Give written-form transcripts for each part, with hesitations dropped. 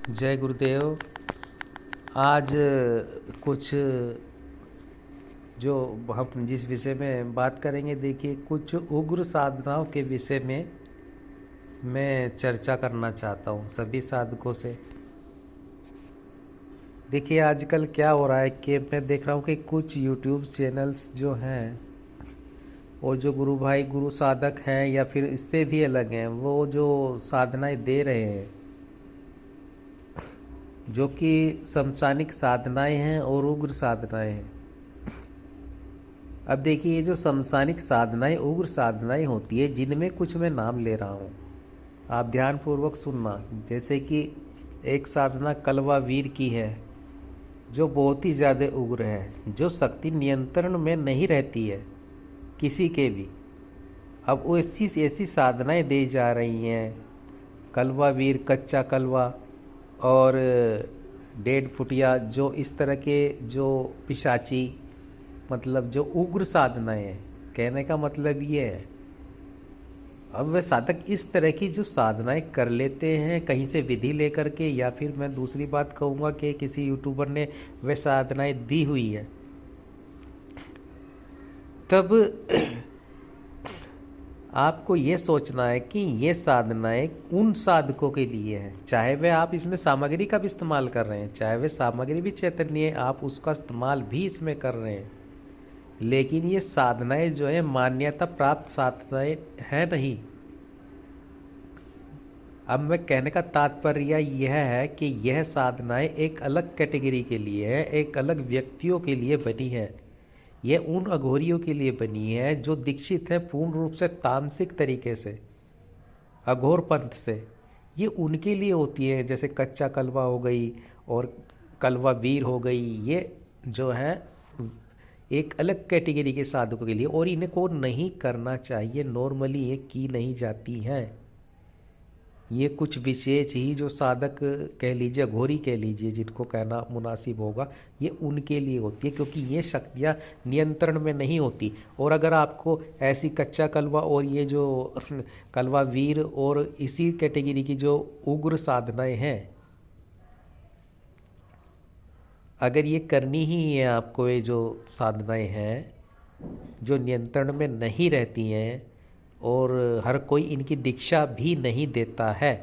जय गुरुदेव। आज कुछ जो हम जिस विषय में बात करेंगे, देखिए कुछ उग्र साधनाओं के विषय में मैं चर्चा करना चाहता हूँ सभी साधकों से। देखिए आजकल क्या हो रहा है कि मैं देख रहा हूँ कि कुछ यूट्यूब चैनल्स जो हैं और जो गुरु भाई गुरु साधक हैं या फिर इससे भी अलग हैं, वो जो साधनाएं दे रहे हैं जो कि समसानिक साधनाएं हैं और उग्र साधनाएं हैं। अब देखिए ये जो समसानिक साधनाएं उग्र साधनाएं होती है, जिनमें कुछ मैं नाम ले रहा हूँ, आप ध्यानपूर्वक सुनना। जैसे कि एक साधना कलवा वीर की है जो बहुत ही ज़्यादा उग्र है, जो शक्ति नियंत्रण में नहीं रहती है किसी के भी। अब वो ऐसी साधनाएं दी जा रही हैं, कलवा वीर, कच्चा कलवा और डेढ़ फुटिया, जो इस तरह के जो पिशाची, मतलब जो उग्र साधनाएं हैं। कहने का मतलब ये है, अब वह साधक इस तरह की जो साधनाएं कर लेते हैं कहीं से विधि लेकर के, या फिर मैं दूसरी बात कहूँगा कि किसी यूट्यूबर ने वह साधनाएं दी हुई है, तब आपको ये सोचना है कि ये साधनाएं उन साधकों के लिए है, चाहे वे आप इसमें सामग्री का भी इस्तेमाल कर रहे हैं, चाहे वे सामग्री भी चैतन्य है, आप उसका इस्तेमाल भी इसमें कर रहे हैं, लेकिन ये साधनाएं जो है मान्यता प्राप्त साधनाएं है नहीं। अब मैं कहने का तात्पर्य यह है कि यह साधनाएं एक अलग कैटेगरी के लिए है, एक अलग व्यक्तियों के लिए बनी है। यह उन अघोरियों के लिए बनी है जो दीक्षित है पूर्ण रूप से तामसिक तरीके से, अघोर पंथ से। ये उनके लिए होती है, जैसे कच्चा कलवा हो गई और कलवा वीर हो गई। ये जो है एक अलग कैटेगरी के साधकों के लिए, और इनको नहीं करना चाहिए। नॉर्मली ये की नहीं जाती हैं। ये कुछ विशेष ही जो साधक कह लीजिए, घोरी कह लीजिए, जिनको कहना मुनासिब होगा, ये उनके लिए होती है, क्योंकि ये शक्तियाँ नियंत्रण में नहीं होती। और अगर आपको ऐसी कच्चा कलवा और ये जो कलवा वीर और इसी कैटेगरी की जो उग्र साधनाएं हैं, अगर ये करनी ही है आपको, ये जो साधनाएं हैं जो नियंत्रण में नहीं रहती हैं और हर कोई इनकी दीक्षा भी नहीं देता है,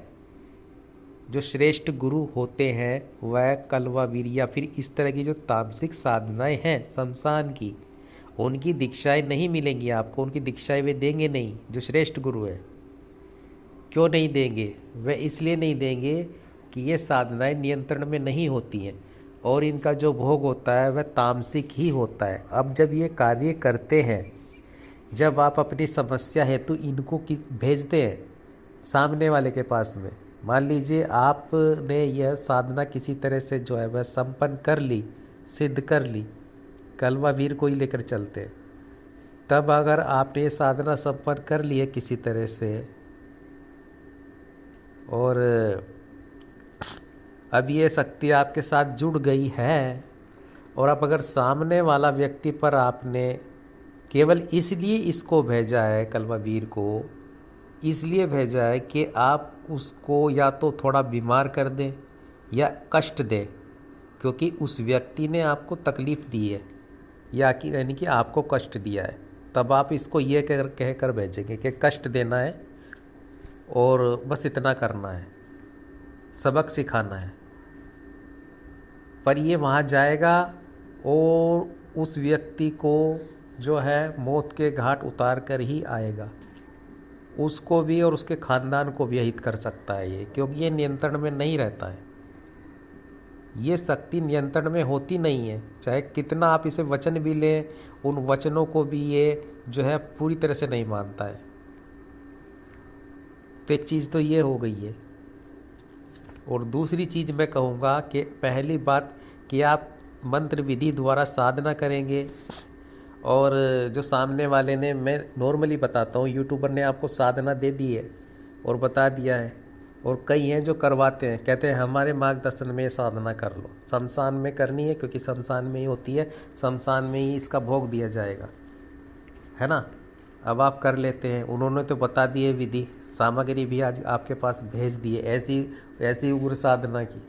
जो श्रेष्ठ गुरु होते हैं वह कलवा वीर या फिर इस तरह की जो तामसिक साधनाएं हैं शमशान की, उनकी दीक्षाएं नहीं मिलेंगी आपको। उनकी दीक्षाएं वे देंगे नहीं, जो श्रेष्ठ गुरु है। क्यों नहीं देंगे? वह इसलिए नहीं देंगे कि ये साधनाएं नियंत्रण में नहीं होती हैं और इनका जो भोग होता है वह तामसिक ही होता है। अब जब ये कार्य करते हैं, जब आप अपनी समस्या हेतु इनको भेजते हैं सामने वाले के पास में, मान लीजिए आपने यह साधना किसी तरह से जो है वह संपन्न कर ली, सिद्ध कर ली, कलवा वीर को ही लेकर चलते हैं। तब अगर आपने ये साधना संपन्न कर ली है किसी तरह से, और अब ये शक्ति आपके साथ जुड़ गई है, और अब अगर सामने वाला व्यक्ति पर आपने केवल इसलिए इसको भेजा है, कलवा वीर को इसलिए भेजा है कि आप उसको या तो थोड़ा बीमार कर दें या कष्ट दें, क्योंकि उस व्यक्ति ने आपको तकलीफ़ दी है या कि यानी कि आपको कष्ट दिया है, तब आप इसको ये कह कर भेजेंगे कि कष्ट देना है और बस इतना करना है, सबक सिखाना है। पर ये वहाँ जाएगा और उस व्यक्ति को जो है मौत के घाट उतार कर ही आएगा। उसको भी और उसके ख़ानदान को भी हित कर सकता है ये, क्योंकि ये नियंत्रण में नहीं रहता है। ये शक्ति नियंत्रण में होती नहीं है, चाहे कितना आप इसे वचन भी लें, उन वचनों को भी ये जो है पूरी तरह से नहीं मानता है। तो एक चीज़ तो ये हो गई है। और दूसरी चीज़ मैं कहूँगा कि पहली बात कि आप मंत्र विधि द्वारा साधना करेंगे, और जो सामने वाले ने, मैं नॉर्मली बताता हूँ, यूट्यूबर ने आपको साधना दे दी है और बता दिया है, और कई हैं जो करवाते हैं, कहते हैं हमारे मार्गदर्शन में साधना कर लो। शमशान में करनी है क्योंकि शमशान में ही होती है, शमशान में ही इसका भोग दिया जाएगा, है ना। अब आप कर लेते हैं, उन्होंने तो बता दिए विधि, सामग्री भी आज आपके पास भेज दिए, ऐसी उग्र साधना की।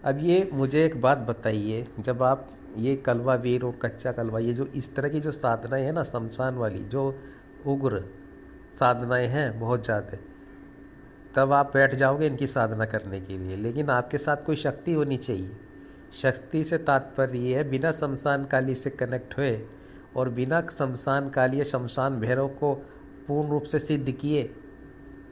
अब ये मुझे एक बात बताइए, जब आप ये कलवा वीर और कच्चा कलवा, ये जो इस तरह की जो साधनाएं हैं ना, शमशान वाली जो उग्र साधनाएं हैं बहुत ज़्यादा, तब आप बैठ जाओगे इनकी साधना करने के लिए, लेकिन आपके साथ कोई शक्ति होनी चाहिए। शक्ति से तात्पर्य ये है, बिना शमशान काली से कनेक्ट हुए और बिना शमशान काली या शमशान भैरव को पूर्ण रूप से सिद्ध किए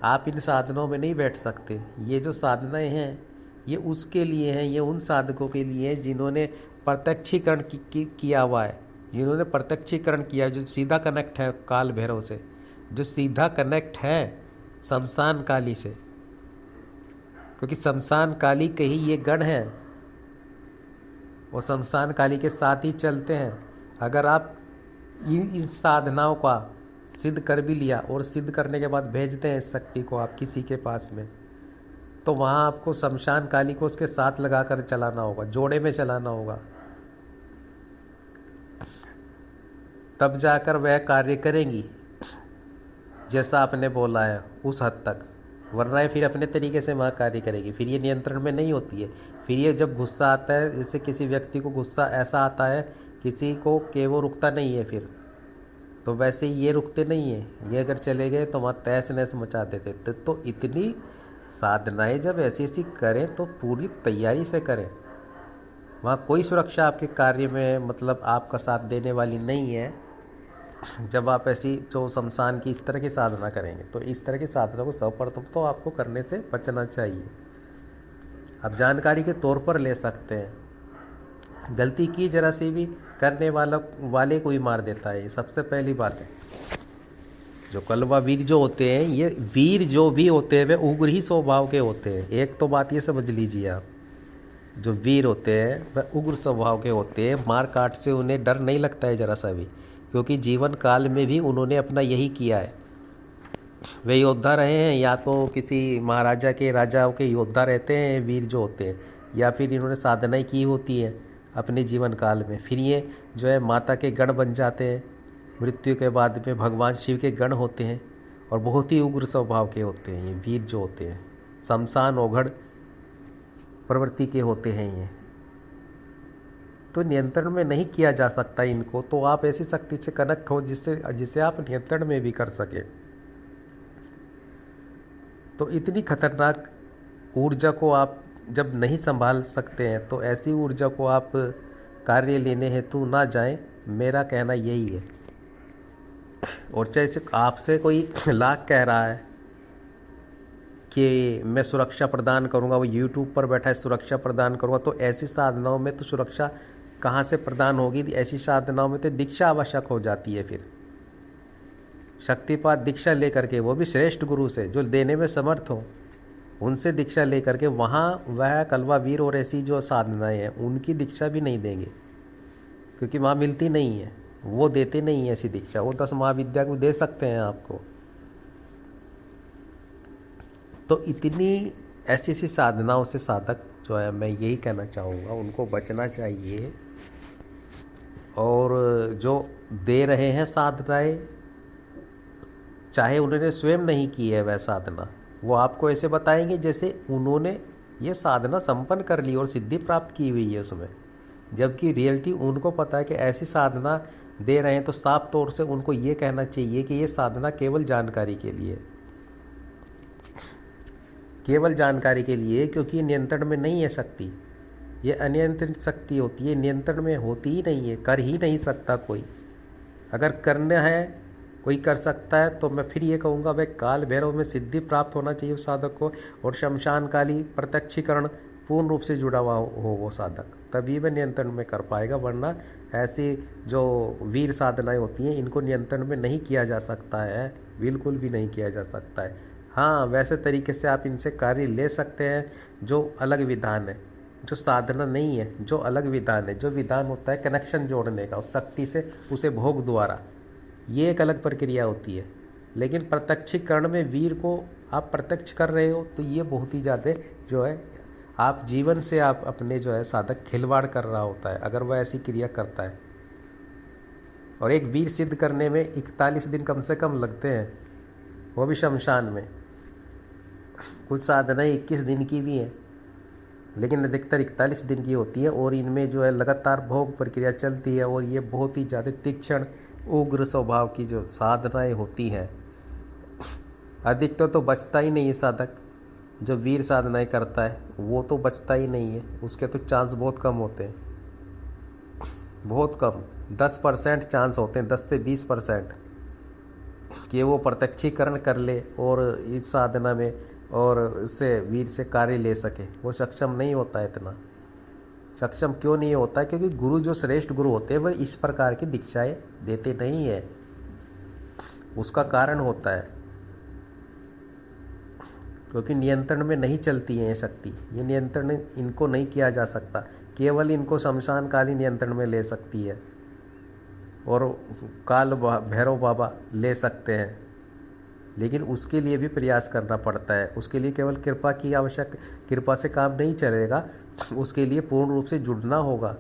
आप इन साधनों में नहीं बैठ सकते। ये जो साधनाएं हैं ये उसके लिए हैं, ये उन साधकों के लिए हैं जिन्होंने प्रत्यक्षीकरण किया हुआ है, जिन्होंने प्रत्यक्षीकरण किया है, जो सीधा कनेक्ट है काल भैरव से, जो सीधा कनेक्ट है शमशान काली से, क्योंकि शमशान काली के ही ये गण हैं और शमशान काली के साथ ही चलते हैं। अगर आप इन साधनाओं का सिद्ध कर भी लिया और सिद्ध करने के बाद भेजते हैं इस शक्ति को आप किसी के पास में, तो वहाँ आपको शमशान काली को उसके साथ लगाकर चलाना होगा, जोड़े में चलाना होगा, तब जाकर वह कार्य करेंगी जैसा आपने बोला है उस हद तक, वरना ये फिर अपने तरीके से वहाँ कार्य करेगी। फिर ये नियंत्रण में नहीं होती है। फिर ये जब गुस्सा आता है, जैसे किसी व्यक्ति को गुस्सा ऐसा आता है किसी को कि वो रुकता नहीं है, फिर तो वैसे ये रुकते नहीं है, ये अगर चले गए तो वहाँ तहस नहस मचा देते। तो इतनी साधनाएं जब ऐसी ऐसी करें तो पूरी तैयारी से करें। वहाँ कोई सुरक्षा आपके कार्य में मतलब आपका साथ देने वाली नहीं है। जब आप ऐसी जो शमशान की इस तरह की साधना करेंगे, तो इस तरह की साधना को सर्वप्रथम तो आपको करने से बचना चाहिए। आप जानकारी के तौर पर ले सकते हैं, गलती की जरा सी भी करने वाले को ही मार देता है, ये सबसे पहली बात है। जो कलवा वीर जो होते हैं, ये वीर जो भी होते हैं वे उग्र ही स्वभाव के होते हैं। एक तो बात ये समझ लीजिए आप, जो वीर होते हैं वह उग्र स्वभाव के होते हैं। मार काट से उन्हें डर नहीं लगता है जरा सा भी, क्योंकि जीवन काल में भी उन्होंने अपना यही किया है। वे योद्धा रहे हैं, या तो किसी महाराजा के राजाओं के योद्धा रहते हैं वीर जो होते हैं, या फिर इन्होंने साधनाएं की होती है अपने जीवन काल में। फिर ये जो है माता के गण बन जाते हैं, मृत्यु के बाद में भगवान शिव के गण होते हैं और बहुत ही उग्र स्वभाव के होते हैं ये वीर जो होते हैं। शमशान ओघड़ प्रवृत्ति के होते हैं ये, तो नियंत्रण में नहीं किया जा सकता इनको। तो आप ऐसी शक्ति से कनेक्ट हो जिसे आप नियंत्रण में भी कर सके। तो इतनी खतरनाक ऊर्जा को आप जब नहीं संभाल सकते हैं, तो ऐसी ऊर्जा को आप कार्य लेने हेतु ना जाएं, मेरा कहना यही है। और चाहे आपसे कोई लाख कह रहा है कि मैं सुरक्षा प्रदान करूंगा, वो यूट्यूब पर बैठा है सुरक्षा प्रदान करूंगा, तो ऐसी साधनाओं में तो सुरक्षा कहाँ से प्रदान होगी? ऐसी साधनाओं में तो दीक्षा आवश्यक हो जाती है। फिर शक्तिपात दीक्षा लेकर के, वो भी श्रेष्ठ गुरु से जो देने में समर्थ हो, उनसे दीक्षा लेकर के वहाँ वह कलवा वीर और ऐसी जो साधनाएं हैं उनकी दीक्षा भी नहीं देंगे, क्योंकि वहाँ मिलती नहीं है, वो देते नहीं है ऐसी दीक्षा। वो 10 महाविद्या को दे सकते हैं आपको। तो इतनी ऐसी ऐसी साधनाओं से साधक जो है, मैं यही कहना चाहूँगा, उनको बचना चाहिए। और जो दे रहे हैं साधनाएं, चाहे उन्होंने स्वयं नहीं की है वह साधना, वो आपको ऐसे बताएंगे जैसे उन्होंने ये साधना संपन्न कर ली और सिद्धि प्राप्त की हुई है उसमें, जबकि रियलिटी उनको पता है कि ऐसी साधना दे रहे हैं। तो साफ तौर से उनको ये कहना चाहिए कि ये साधना केवल जानकारी के लिए, केवल जानकारी के लिए, क्योंकि नियंत्रण में नहीं है शक्ति। ये अनियंत्रित शक्ति होती है, नियंत्रण में होती ही नहीं है, कर ही नहीं सकता कोई। अगर करना है कोई कर सकता है, तो मैं फिर ये कहूँगा वह काल भैरव में सिद्धि प्राप्त होना चाहिए उस साधक को, और शमशान काली प्रत्यक्षीकरण पूर्ण रूप से जुड़ा हुआ हो वो साधक, तभी वह नियंत्रण में कर पाएगा। वरना ऐसी जो वीर साधनाएं होती हैं इनको नियंत्रण में नहीं किया जा सकता है, बिल्कुल भी नहीं किया जा सकता है। हाँ, वैसे तरीके से आप इनसे कार्य ले सकते हैं जो अलग विधान है, जो साधना नहीं है, जो अलग विधान है। जो विधान होता है कनेक्शन जोड़ने का उस शक्ति से, उसे भोग द्वारा, ये एक अलग प्रक्रिया होती है। लेकिन प्रत्यक्षीकरण में वीर को आप प्रत्यक्ष कर रहे हो, तो ये बहुत ही ज़्यादा जो है आप जीवन से आप अपने जो है साधक खिलवाड़ कर रहा होता है अगर वह ऐसी क्रिया करता है। और एक वीर सिद्ध करने में 41 दिन कम से कम लगते हैं, वो भी शमशान में। कुछ साधनाएं 21 दिन की भी हैं, लेकिन अधिकतर 41 दिन की होती है और इनमें जो है लगातार भोग प्रक्रिया चलती है और ये बहुत ही ज़्यादा तीक्ष्ण उग्र स्वभाव की जो साधनाएं होती हैं। अधिकतर तो बचता ही नहीं है साधक, जो वीर साधनाएं करता है वो तो बचता ही नहीं है, उसके तो चांस बहुत कम होते हैं, बहुत कम, 10% चांस होते हैं, 10 से 20% कि वो प्रत्यक्षीकरण कर ले और इस साधना में और इससे वीर से कार्य ले सके। वो सक्षम नहीं होता है, इतना सक्षम क्यों नहीं होता है? क्योंकि गुरु जो श्रेष्ठ गुरु होते हैं वह इस प्रकार की दीक्षाएं देते नहीं है। उसका कारण होता है क्योंकि नियंत्रण में नहीं चलती है ये शक्ति, ये नियंत्रण इनको नहीं किया जा सकता, केवल इनको शमशान काली नियंत्रण में ले सकती है और काल भैरव बाबा ले सकते हैं, लेकिन उसके लिए भी प्रयास करना पड़ता है। उसके लिए केवल कृपा की कृपा से काम नहीं चलेगा, उसके लिए पूर्ण रूप से जुड़ना होगा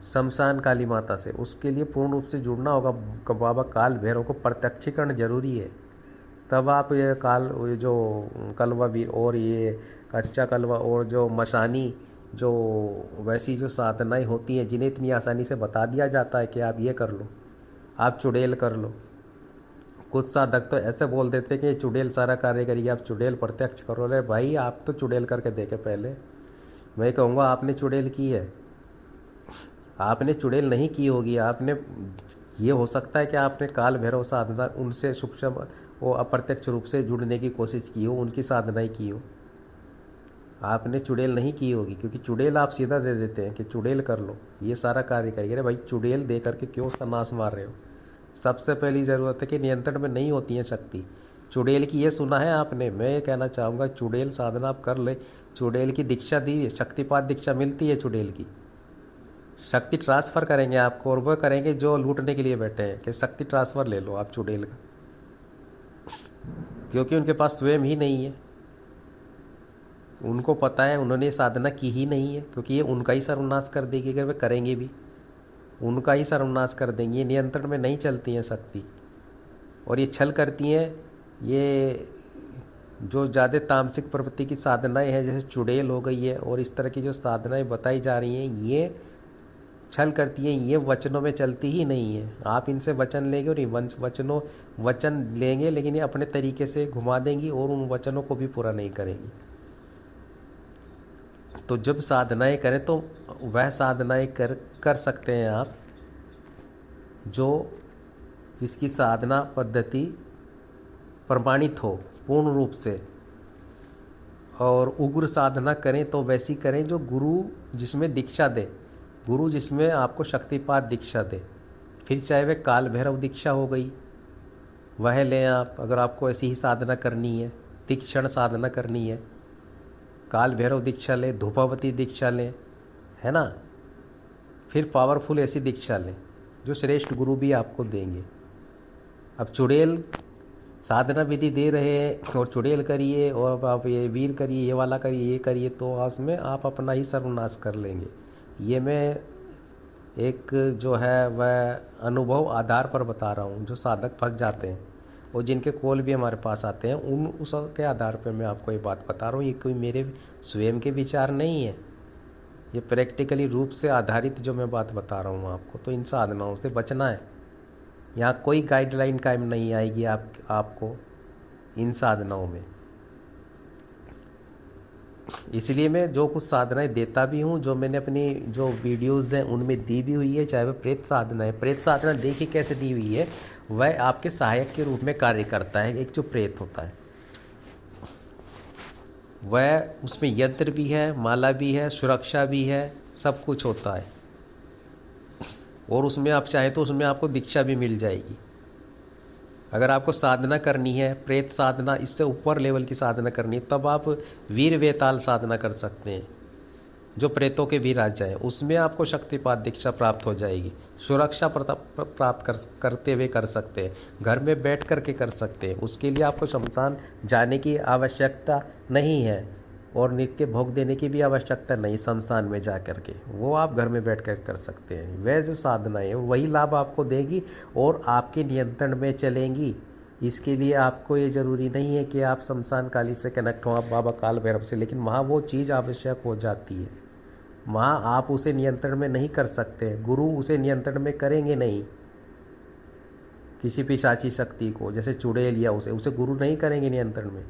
शमशान काली माता से, उसके लिए पूर्ण रूप से जुड़ना होगा। बाबा काल भैरव को प्रत्यक्षीकरण जरूरी है, तब आप ये ये जो कलवा भी और ये कच्चा कलवा और जो मशानी जो वैसी जो साधनाएं होती हैं जिन्हें इतनी आसानी से बता दिया जाता है कि आप ये कर लो, आप चुड़ैल कर लो। कुछ साधक तो ऐसे बोल देते कि चुड़ैल सारा कार्य करिए, आप चुड़ैल प्रत्यक्ष करो। अरे भाई आप तो चुड़ैल करके देखे पहले। मैं कहूँगा आपने चुड़ैल की है, आपने चुड़ैल नहीं की होगी, आपने ये हो सकता है कि आपने काल भैरव साधना उनसे सूक्ष्म वो अप्रत्यक्ष रूप से जुड़ने की कोशिश की हो, उनकी साधनाएं की हो। आपने चुड़ैल नहीं की होगी, क्योंकि चुड़ैल आप सीधा दे देते हैं कि चुड़ैल कर लो, ये सारा कार्य करिए। अरे भाई चुड़ैल दे करके क्यों उसका नाश मार रहे हो? सबसे पहली ज़रूरत है कि नियंत्रण में नहीं होती है शक्ति। चुड़ैल की ये सुना है आपने? मैं ये कहना चाहूँगा चुड़ैल साधना आप कर ले, चुड़ैल की दीक्षा दी, शक्तिपात दीक्षा मिलती है चुड़ैल की। शक्ति ट्रांसफ़र करेंगे आपको और वह करेंगे जो लूटने के लिए बैठे हैं कि शक्ति ट्रांसफ़र ले लो आप चुड़ैल का, क्योंकि उनके पास स्वयं ही नहीं है। उनको पता है, उन्होंने साधना की ही नहीं है, क्योंकि ये उनका ही सर्वनाश कर देगी। अगर वे करेंगे भी उनका ही सर्वनाश कर देंगे। ये नियंत्रण में नहीं चलती हैं शक्ति, और ये छल करती हैं। ये जो ज़्यादा तामसिक प्रवृत्ति की साधनाएं हैं जैसे चुड़ैल हो गई है और इस तरह की जो साधनाएं बताई जा रही हैं, ये छल करती हैं, ये वचनों में चलती ही नहीं है। आप इनसे वचन लेंगे और वचन लेंगे, लेकिन ये अपने तरीके से घुमा देंगी और उन वचनों को भी पूरा नहीं करेंगी। तो जब साधनाएं करें तो वह साधनाएं कर सकते हैं आप जो इसकी साधना पद्धति प्रमाणित हो पूर्ण रूप से, और उग्र साधना करें तो वैसी करें जो गुरु जिसमें दीक्षा दे, गुरु जिसमें आपको शक्तिपात दीक्षा दे। फिर चाहे वह काल भैरव दीक्षा हो गई वह लें आप, अगर आपको ऐसी ही साधना करनी है, तीक्ष्ण साधना करनी है, काल भैरव दीक्षा लें, धूपावती दीक्षा लें, है ना। फिर पावरफुल ऐसी दीक्षा लें जो श्रेष्ठ गुरु भी आपको देंगे। अब चुड़ैल साधना विधि दे रहे हैं और चुड़ैल करिए और आप ये वीर करिए, ये वाला करिए, ये करिए, तो उसमें आप अपना ही सर्वनाश कर लेंगे। ये मैं एक जो है वह अनुभव आधार पर बता रहा हूँ। जो साधक फंस जाते हैं और जिनके कॉल भी हमारे पास आते हैं उसके आधार पर मैं आपको ये बात बता रहा हूँ। ये कोई मेरे स्वयं के विचार नहीं है, ये प्रैक्टिकली रूप से आधारित जो मैं बात बता रहा हूँ आपको। तो इन साधनाओं से बचना है। यहाँ कोई गाइडलाइन कायम नहीं आएगी आपको इन साधनाओं में। इसलिए मैं जो कुछ साधनाएं देता भी हूँ, जो मैंने अपनी जो वीडियोज़ हैं उनमें दी भी हुई है, चाहे वह प्रेत साधना है। प्रेत साधना देखिए कैसे दी हुई है, वह आपके सहायक के रूप में कार्य करता है। एक जो प्रेत होता है वह उसमें यंत्र भी है, माला भी है, सुरक्षा भी है, सब कुछ होता है। और उसमें आप चाहे तो उसमें आपको दीक्षा भी मिल जाएगी। अगर आपको साधना करनी है प्रेत साधना, इससे ऊपर लेवल की साधना करनी है, तब आप वीर वेताल साधना कर सकते हैं जो प्रेतों के वीर राजा है। उसमें आपको शक्तिपात दीक्षा प्राप्त हो जाएगी। सुरक्षा प्राप्त करते हुए कर सकते हैं, घर में बैठ करके कर सकते हैं। उसके लिए आपको शमशान जाने की आवश्यकता नहीं है और नित्य भोग देने की भी आवश्यकता नहीं शमशान में जा कर के, वो आप घर में बैठ कर सकते हैं। वह जो साधना है वही लाभ आपको देगी और आपके नियंत्रण में चलेंगी। इसके लिए आपको ये ज़रूरी नहीं है कि आप शमशान काली से कनेक्ट हो, आप बाबा काल भैरव से, लेकिन वहाँ वो चीज़ आवश्यक हो जाती है। वहाँ आप उसे नियंत्रण में नहीं कर सकते, गुरु उसे नियंत्रण में करेंगे नहीं। किसी पिशाची शक्ति को, जैसे चुड़ैल या उसे गुरु नहीं करेंगे नियंत्रण में,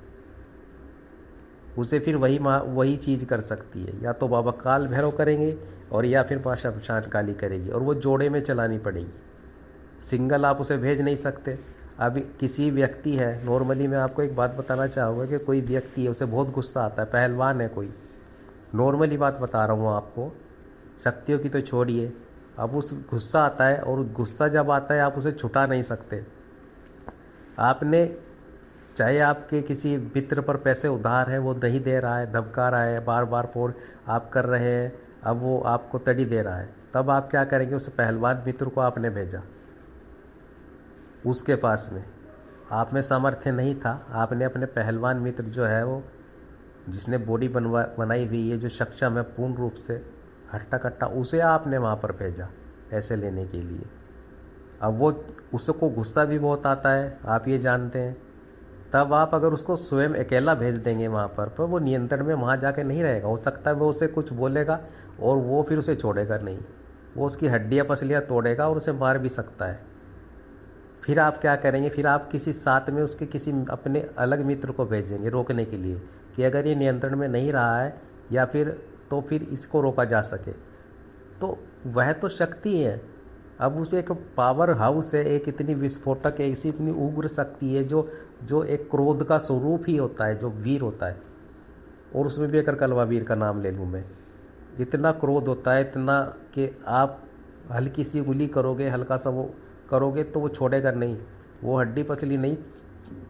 उसे फिर वही चीज़ कर सकती है, या तो बाबा काल भैरव करेंगे और या फिर माँ शमशान काली करेगी, और वो जोड़े में चलानी पड़ेगी। सिंगल आप उसे भेज नहीं सकते। अब किसी व्यक्ति है, नॉर्मली मैं आपको एक बात बताना चाहूँगा कि कोई व्यक्ति है, उसे बहुत गुस्सा आता है, पहलवान है कोई, नॉर्मली बात बता रहा हूँ आपको, शक्तियों की तो छोड़िए। अब उस गुस्सा आता है, और गुस्सा जब आता है आप उसे छुटा नहीं सकते। आपने चाहे आपके किसी मित्र पर पैसे उधार है, वो नहीं दे रहा है, धमका रहा है, बार बार फ़ोन आप कर रहे हैं, अब वो आपको तड़ी दे रहा है, तब आप क्या करेंगे? उस पहलवान मित्र को आपने भेजा उसके पास में, आप में सामर्थ्य नहीं था, आपने अपने पहलवान मित्र जो है, वो जिसने बॉडी बनाई हुई है, जो सक्षम है पूर्ण रूप से हट्टा कट्टा, उसे आपने वहाँ पर भेजा पैसे लेने के लिए। अब वो उसको गुस्सा भी बहुत आता है, आप ये जानते हैं। तब आप अगर उसको स्वयं अकेला भेज देंगे वहाँ पर वो नियंत्रण में वहाँ जाके नहीं रहेगा। हो सकता है वो उसे कुछ बोलेगा और वो फिर उसे छोड़ेगा नहीं, वो उसकी हड्डियाँ पसलियाँ तोड़ेगा और उसे मार भी सकता है। फिर आप क्या करेंगे? फिर आप किसी साथ में उसके किसी अपने अलग मित्र को भेजेंगे रोकने के लिए, कि अगर ये नियंत्रण में नहीं रहा है या फिर इसको रोका जा सके। तो वह तो शक्ति है। अब उसे एक पावर हाउस है, एक इतनी विस्फोटक, ऐसी इतनी उग्र शक्ति है जो एक क्रोध का स्वरूप ही होता है, जो वीर होता है। और उसमें भी अगर कलवा वीर का नाम ले लूँ मैं, इतना क्रोध होता है, इतना कि आप हल्की सी उंगली करोगे, हल्का सा वो करोगे तो वो छोड़ेगा नहीं, वो हड्डी पसली नहीं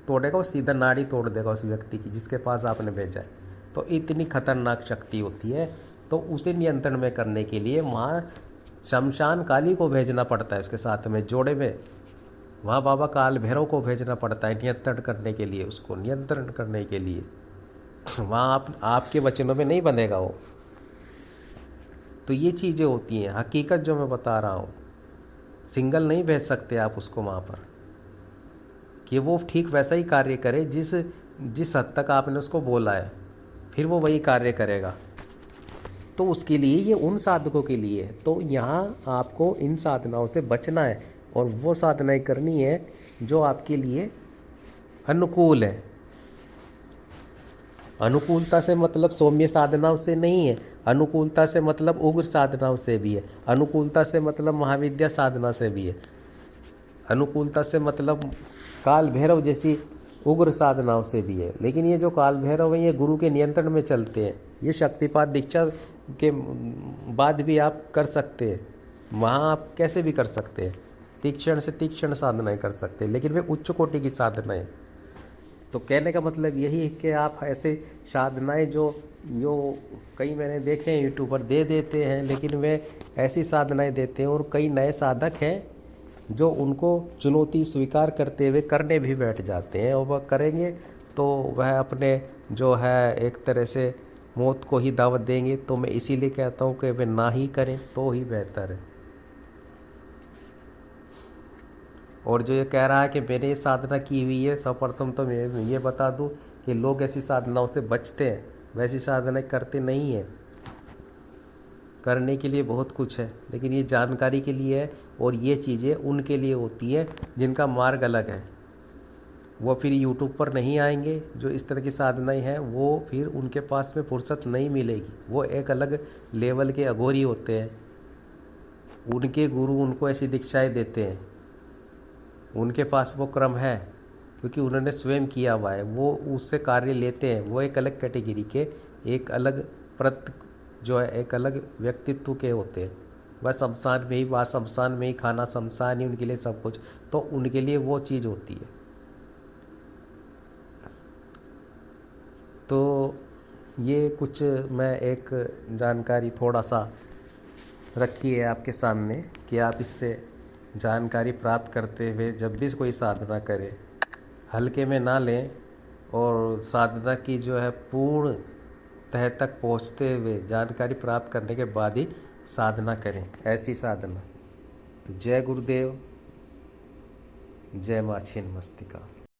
तोड़ेगा, वो सीधा नाड़ी तोड़ देगा उस व्यक्ति की जिसके पास आपने भेजा है। तो इतनी खतरनाक शक्ति होती है। तो उसे नियंत्रण में करने के लिए वहाँ शमशान काली को भेजना पड़ता है, उसके साथ में जोड़े में वहाँ बाबा काल भैरव को भेजना पड़ता है नियंत्रण करने के लिए, उसको नियंत्रण करने के लिए। वहाँ आपके वचनों में नहीं बंधेगा वो। तो ये चीज़ें होती हैं, हकीकत जो मैं बता रहा हूँ। सिंगल नहीं भेज सकते आप उसको वहाँ पर कि वो ठीक वैसा ही कार्य करे जिस हद तक आपने उसको बोला है, फिर वो वही कार्य करेगा। तो उसके लिए ये उन साधकों के लिए है। तो यहाँ आपको इन साधनाओं से बचना है और वो साधनाएं करनी है जो आपके लिए अनुकूल है। अनुकूलता से मतलब सौम्य साधनाओं से नहीं है, अनुकूलता से मतलब उग्र साधनाओं से भी है, अनुकूलता से मतलब महाविद्या साधना से भी है, अनुकूलता से मतलब काल भैरव जैसी उग्र साधनाओं से भी है। लेकिन ये जो काल भैरव है ये गुरु के नियंत्रण में चलते हैं। ये शक्तिपात दीक्षा के बाद भी आप कर सकते हैं, वहाँ आप कैसे भी कर सकते हैं, तीक्ष्ण से तीक्ष्ण साधनाएं कर सकते हैं, लेकिन वे उच्च कोटि की साधनाएं। तो कहने का मतलब यही है कि आप ऐसे साधनाएं जो कई मैंने देखे हैं यूट्यूब पर दे देते हैं, लेकिन वे ऐसी साधनाएं देते हैं और कई नए साधक हैं जो उनको चुनौती स्वीकार करते हुए करने भी बैठ जाते हैं, और वह करेंगे तो वह अपने जो है एक तरह से मौत को ही दावत देंगे। तो मैं इसीलिए कहता हूँ कि वे ना ही करें तो ही बेहतर है। और जो ये कह रहा है कि मैंने ये साधना की हुई है, सर्वप्रथम तो मैं ये बता दूं कि लोग ऐसी साधनाओं से बचते हैं, वैसी साधनाएं करते नहीं हैं। करने के लिए बहुत कुछ है, लेकिन ये जानकारी के लिए है, और ये चीज़ें उनके लिए होती है जिनका मार्ग अलग है। वो फिर यूट्यूब पर नहीं आएंगे, जो इस तरह की साधनाएं हैं वो फिर उनके पास में फुर्सत नहीं मिलेगी। वो एक अलग लेवल के अघोरी होते हैं, उनके गुरु उनको ऐसी दीक्षाएं देते हैं, उनके पास वो क्रम है क्योंकि उन्होंने स्वयं किया हुआ है, वो उससे कार्य लेते हैं। वो एक अलग कैटेगरी के, एक अलग जो है एक अलग व्यक्तित्व के होते हैं। वह शमशान में ही, वह शमशान में ही खाना, शमशान ही उनके लिए सब कुछ, तो उनके लिए वो चीज़ होती है। तो ये कुछ मैं एक जानकारी थोड़ा सा रखी है आपके सामने कि आप इससे जानकारी प्राप्त करते हुए जब भी कोई साधना करें हल्के में ना लें, और साधना की जो है पूर्ण तह तक पहुंचते हुए जानकारी प्राप्त करने के बाद ही साधना करें, ऐसी साधना। तो जय गुरुदेव, जय मां छिन्नमस्तिका।